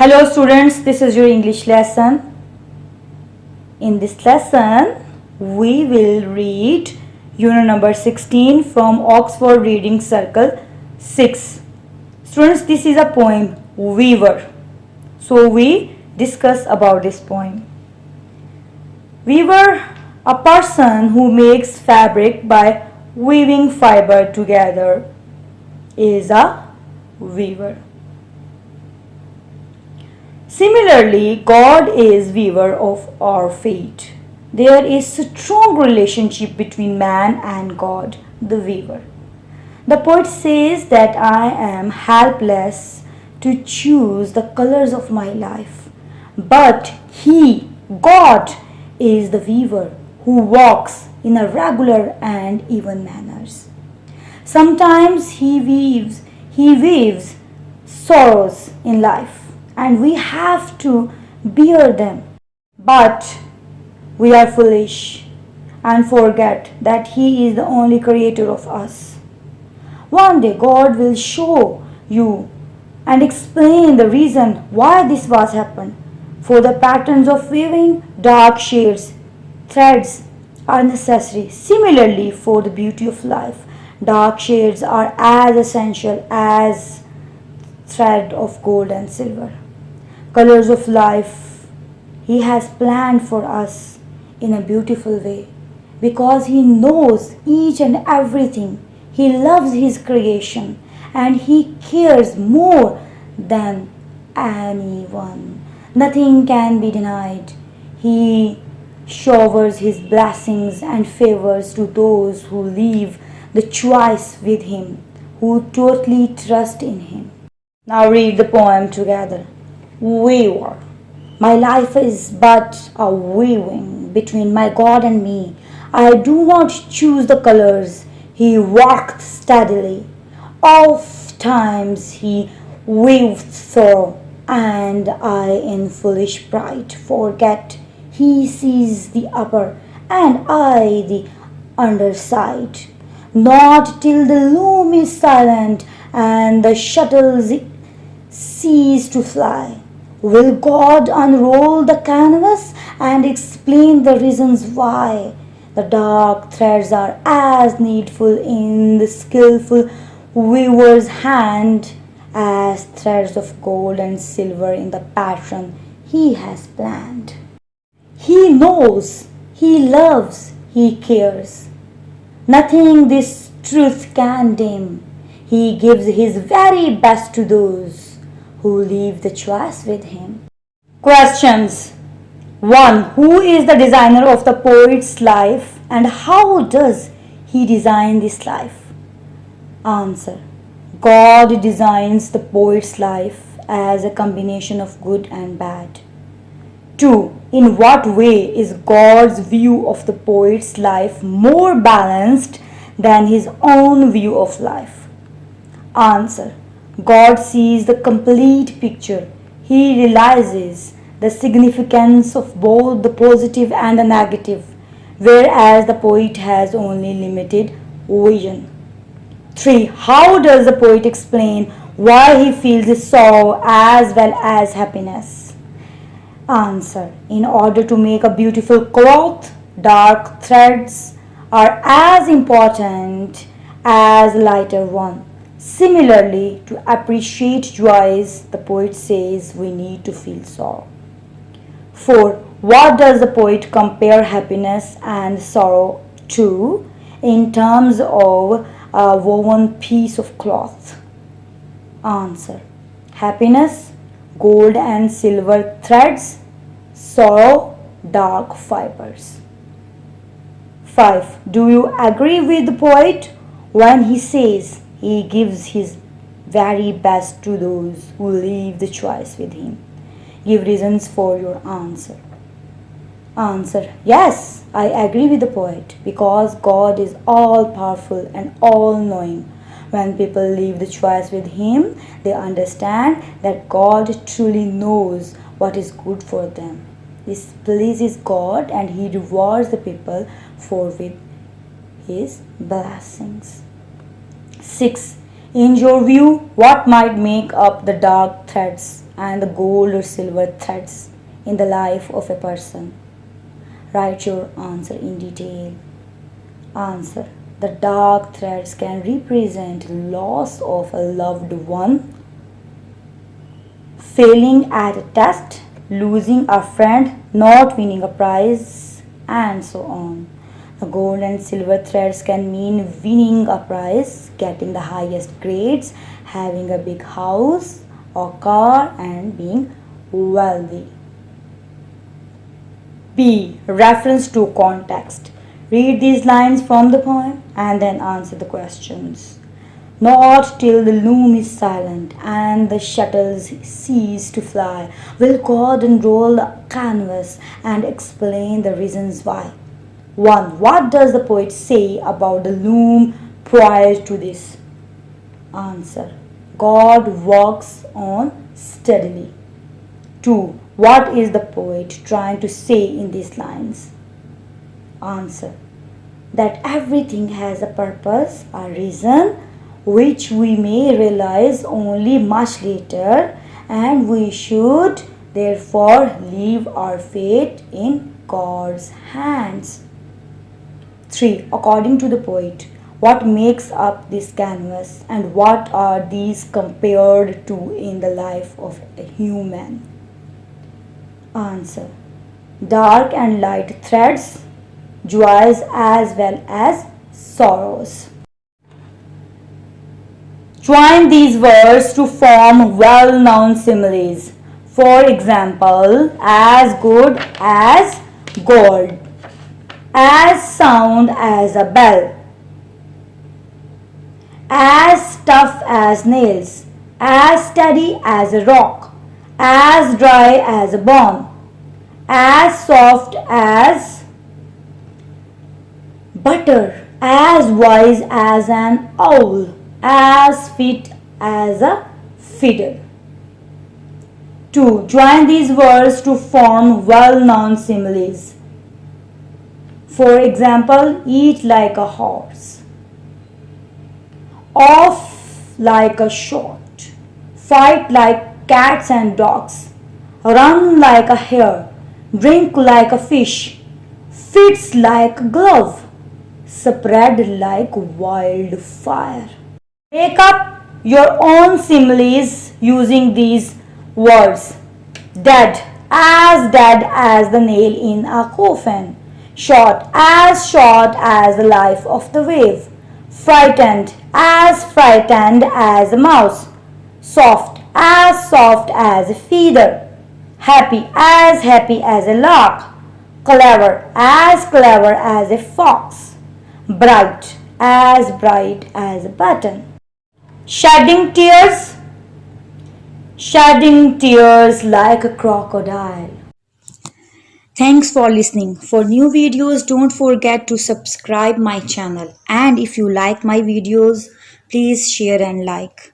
Hello students, this is your English lesson. In this lesson, we will read unit number 16 from Oxford Reading Circle 6. Students, this is a poem, Weaver. So we discuss about this poem. Weaver, a person who makes fabric by weaving fiber together, is a weaver. Similarly, God is weaver of our fate. There is a strong relationship between man and God, the weaver. The poet says that I am helpless to choose the colors of my life. But He, God, is the weaver who walks in a regular and even manners. Sometimes He weaves sorrows in life, and we have to bear them. But we are foolish and forget that He is the only creator of us. One day God will show you and explain the reason why this was happened. For the patterns of weaving, dark shades, threads are necessary. Similarly, for the beauty of life, dark shades are as essential as thread of gold and silver. Colors of life He has planned for us in a beautiful way because He knows each and everything. He loves His creation and He cares more than anyone. Nothing can be denied. He showers His blessings and favors to those who leave the choice with Him, who totally trust in Him. Now read the poem together. Weaver. My life is but a weaving between my God and me. I do not choose the colors. He worked steadily. Oft times He weaved through, and I in foolish pride forget. He sees the upper, and I the underside. Not till the loom is silent and the shuttles cease to fly will God unroll the canvas and explain the reasons why. The dark threads are as needful in the skillful weaver's hand as threads of gold and silver in the pattern He has planned. He knows, He loves, He cares. Nothing this truth can dim. He gives His very best to those who leave the choice with Him. Questions. 1. Who is the designer of the poet's life and how does he design this life? Answer. God designs the poet's life as a combination of good and bad. 2. In what way is God's view of the poet's life more balanced than his own view of life? Answer. God sees the complete picture. He realizes the significance of both the positive and the negative, whereas the poet has only limited vision. 3. How does the poet explain why he feels sorrow as well as happiness? Answer. In order to make a beautiful cloth, dark threads are as important as lighter one. Similarly, to appreciate joys, the poet says we need to feel sorrow. 4. What does the poet compare happiness and sorrow to in terms of a woven piece of cloth? Answer. Happiness, gold and silver threads, sorrow, dark fibers. 5. Do you agree with the poet when he says He gives His very best to those who leave the choice with Him? Give reasons for your answer. Answer. Yes, I agree with the poet because God is all powerful and all knowing. When people leave the choice with Him, they understand that God truly knows what is good for them. This pleases God and He rewards the people for with His blessings. 6. In your view, what might make up the dark threads and the gold or silver threads in the life of a person? Write your answer in detail. Answer. The dark threads can represent loss of a loved one, failing at a test, losing a friend, not winning a prize, and so on. The gold and silver threads can mean winning a prize, getting the highest grades, having a big house or car, and being wealthy. B. Reference to context. Read these lines from the poem and then answer the questions. Not till the loom is silent and the shuttles cease to fly will God unroll the canvas and explain the reasons why. 1. What does the poet say about the loom prior to this? Answer. God works on steadily. 2. What is the poet trying to say in these lines? Answer. That everything has a purpose, a reason, which we may realize only much later, and we should therefore leave our fate in God's hands. 3. According to the poet, what makes up this canvas and what are these compared to in the life of a human? Answer. Dark and light threads, joys as well as sorrows. Join these words to form well-known similes. For example, as good as gold, as sound as a bell, as tough as nails, as steady as a rock, as dry as a bone, as soft as butter, as wise as an owl, as fit as a fiddle. 2. Join these words to form well-known similes. For example, eat like a horse, off like a shot, fight like cats and dogs, run like a hare, drink like a fish, fits like a glove, spread like wildfire. Make up your own similes using these words. Dead as the nail in a coffin, short as the life of the wave, frightened as a mouse, soft as a feather, happy as a lark, clever as a fox, bright as a button. Shedding tears like a crocodile. Thanks for listening. For new videos, don't forget to subscribe my channel. And if you like my videos, please share and like.